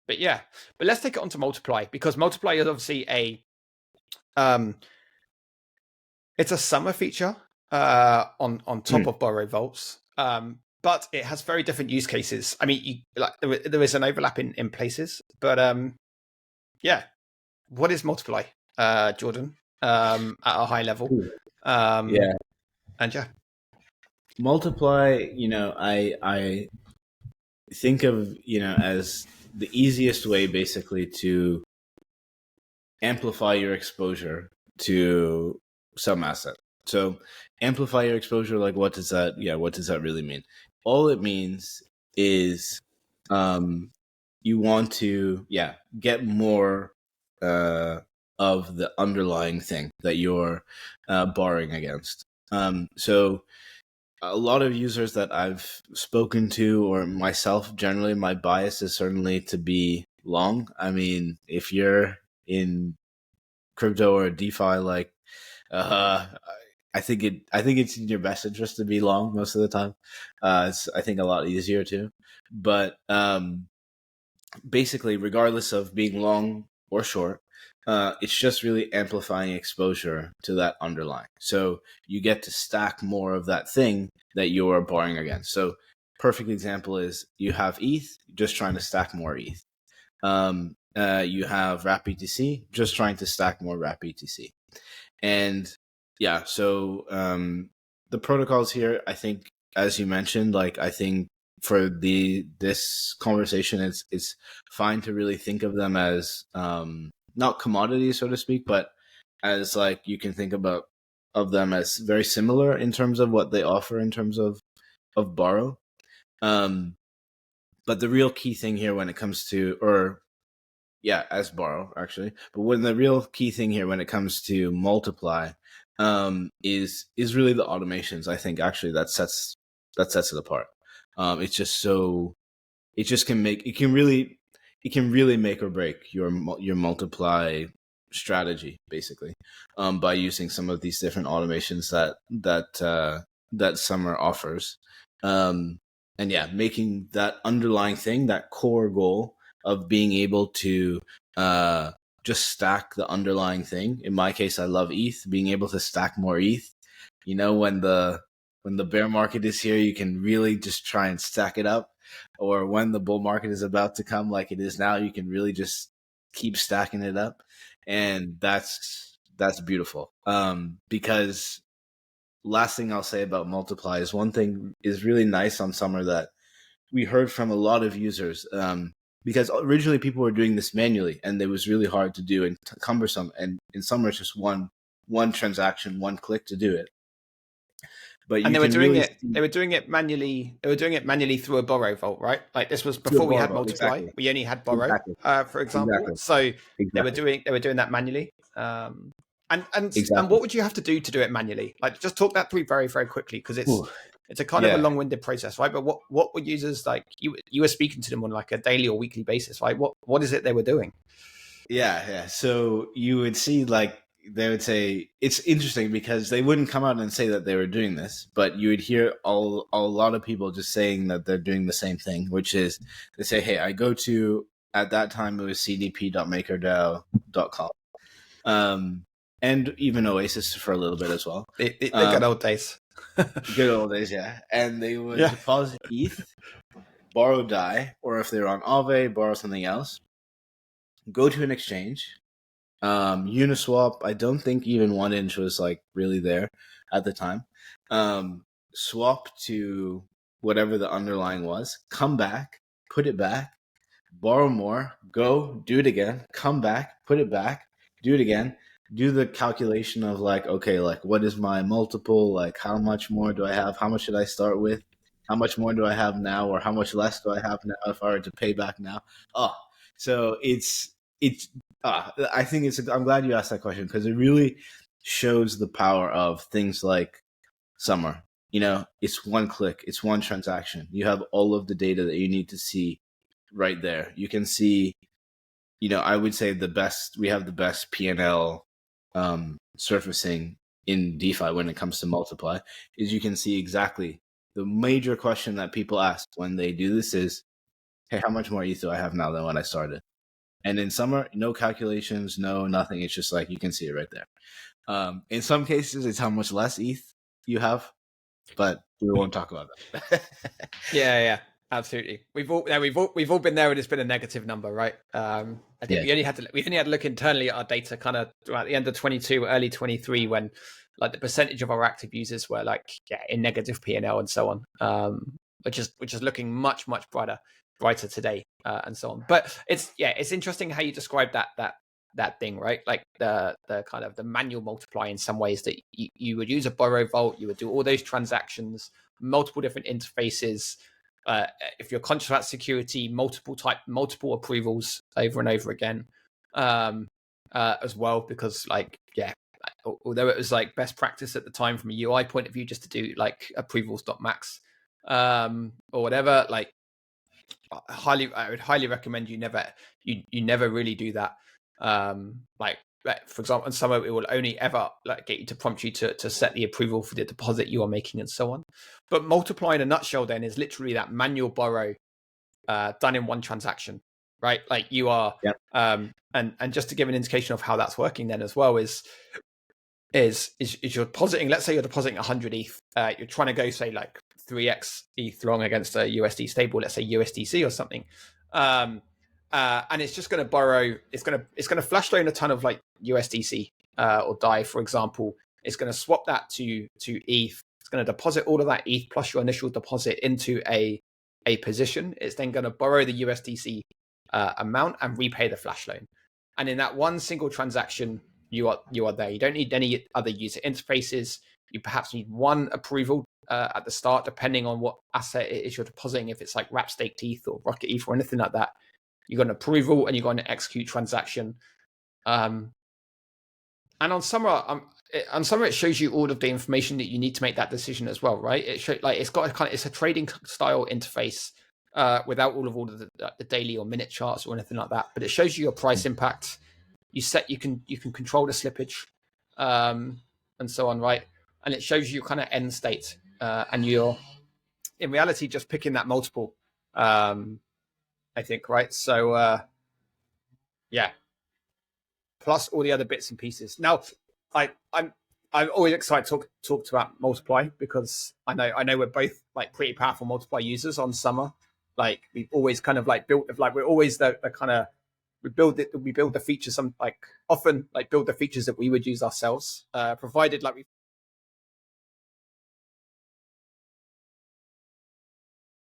But yeah, but let's take it on to multiply, because multiply is obviously um it's a summer feature on top of borrow vaults. But it has very different use cases. I mean, there is an overlap in places, but yeah. What is multiply, Jordan? At a high level, Yeah, and yeah, multiply. I think of as the easiest way basically to amplify your exposure to some asset. So amplify your exposure, like what does that really mean? All it means is you want to get more of the underlying thing that you're borrowing against. So a lot of users that I've spoken to, or myself generally, my bias is certainly to be long. I mean, if you're in crypto or DeFi, like uh, I think it's in your best interest to be long most of the time. It's, I think, a lot easier too. But basically, regardless of being long or short, it's just really amplifying exposure to that underlying. So you get to stack more of that thing that you're borrowing against. So perfect example is you have ETH, just trying to stack more ETH. You have Wrap BTC, just trying to stack more Wrap BTC. And yeah, so the protocols here, I think, as you mentioned, like I think for this conversation, it's fine to really think of them as not commodities, so to speak, but as like you can think about of them as very similar in terms of what they offer in terms of borrow. But the real key thing here when it comes to, or yeah, as borrow actually, but when the real key thing here when it comes to multiply is really the automations. I think actually that sets it apart. It's just so it just can make it can really make or break your multiply strategy basically by using some of these different automations that Summer offers. And yeah, making that underlying thing, that core goal of being able to just stack the underlying thing. In my case, I love ETH, being able to stack more ETH. When the bear market is here, you can really just try and stack it up. Or when the bull market is about to come, like it is now, you can really just keep stacking it up. And that's beautiful. Because last thing I'll say about multiply is one thing is really nice on Summer that we heard from a lot of users, because originally people were doing this manually and it was really hard to do and cumbersome. And in Summer, it's just one transaction, one click to do it. But and you can really they were doing it manually. They were doing it manually through a borrow vault, right? Like this was do a before we had borrow. multiply. Exactly. We only had borrow, Exactly. for example. Exactly. So Exactly. they were doing that manually. And Exactly. what would you have to do to it manually? Like, just talk that through very, very quickly, because Ooh. it's a kind of a Yeah. long-winded process, right? But what were users like? You were speaking to them on like a daily or weekly basis, right? What is it they were doing? Yeah. So you would see, like, they would say it's interesting because they wouldn't come out and say that they were doing this, but you would hear a lot of people just saying that they're doing the same thing, which is they say, "Hey, I go to," at that time it was cdp.makerdao.com, and even Oasis for a little bit as well. The good old days. Good old days, yeah. And they would Yeah. deposit ETH, borrow DAI, or if they're on Aave, borrow something else, go to an exchange. Uniswap, I don't think even 1inch was like really there at the time. Swap to whatever the underlying was, come back, put it back, borrow more, go, do it again, come back, put it back, do it again, do the calculation of like, okay, like what is my multiple? Like how much more do I have? How much should I start with? How much more do I have now? Or how much less do I have now if I were to pay back now? Oh, so it's I think I'm glad you asked that question because it really shows the power of things like Summer. It's one click, it's one transaction. You have all of the data that you need to see right there. You can see, I would say we have the best P&L surfacing in DeFi when it comes to multiply, is you can see exactly the major question that people ask when they do this is, hey, how much more ETH do I have now than when I started? And in Summer, no calculations, no nothing. It's just like you can see it right there. In some cases, it's how much less ETH you have, but we won't talk about that. Yeah, absolutely. We've all been there, and it's been a negative number, right? I think we only had to look internally at our data, kind of throughout the end of 22, early 23, when like the percentage of our active users were like in negative P&L and so on, which is looking much brighter today, and so on. But it's interesting how you describe that thing, right? Like the kind of the manual multiply in some ways, that you would use a borrow vault, you would do all those transactions, multiple different interfaces. If you're conscious about security, multiple approvals over and over again, as well, because although it was like best practice at the time from a UI point of view, just to do like approvals.max, or whatever, like I would highly recommend you never really do that. Like for example, in Summer, it will only ever like get you to prompt you to set the approval for the deposit you are making and so on. But multiply in a nutshell then is literally that manual borrow done in one transaction, right? Like you are, and just to give an indication of how that's working then as well is you're depositing, let's say you're depositing 100 ETH, you're trying to go say like 3x ETH long against a USD stable, let's say USDC or something, and it's just going to borrow, it's going to flash loan a ton of like USDC or DAI, for example. It's going to swap that to ETH. It's going to deposit all of that ETH plus your initial deposit into a position. It's then going to borrow the USDC amount and repay the flash loan. And in that one single transaction, you are there. You don't need any other user interfaces. You perhaps need one approval at the start, depending on what asset it is you're depositing. If it's like wrap staked ETH or Rocket ETH or anything like that, you got an approval and you got an execute transaction. And on Summer, it shows you all of the information that you need to make that decision as well, right? It shows like it's a trading style interface without all of the daily or minute charts or anything like that. But it shows you your price impact. You can control the slippage, and so on, right? And it shows you kind of end state, and you're in reality just picking that multiple, I think, right? So yeah, plus all the other bits and pieces. Now, I'm always excited to talk about multiply, because I know we're both like pretty powerful multiply users on Summer. Like we've always kind of like built, like we're always the kind of we build the features, some like often like build the features that we would use ourselves, provided like we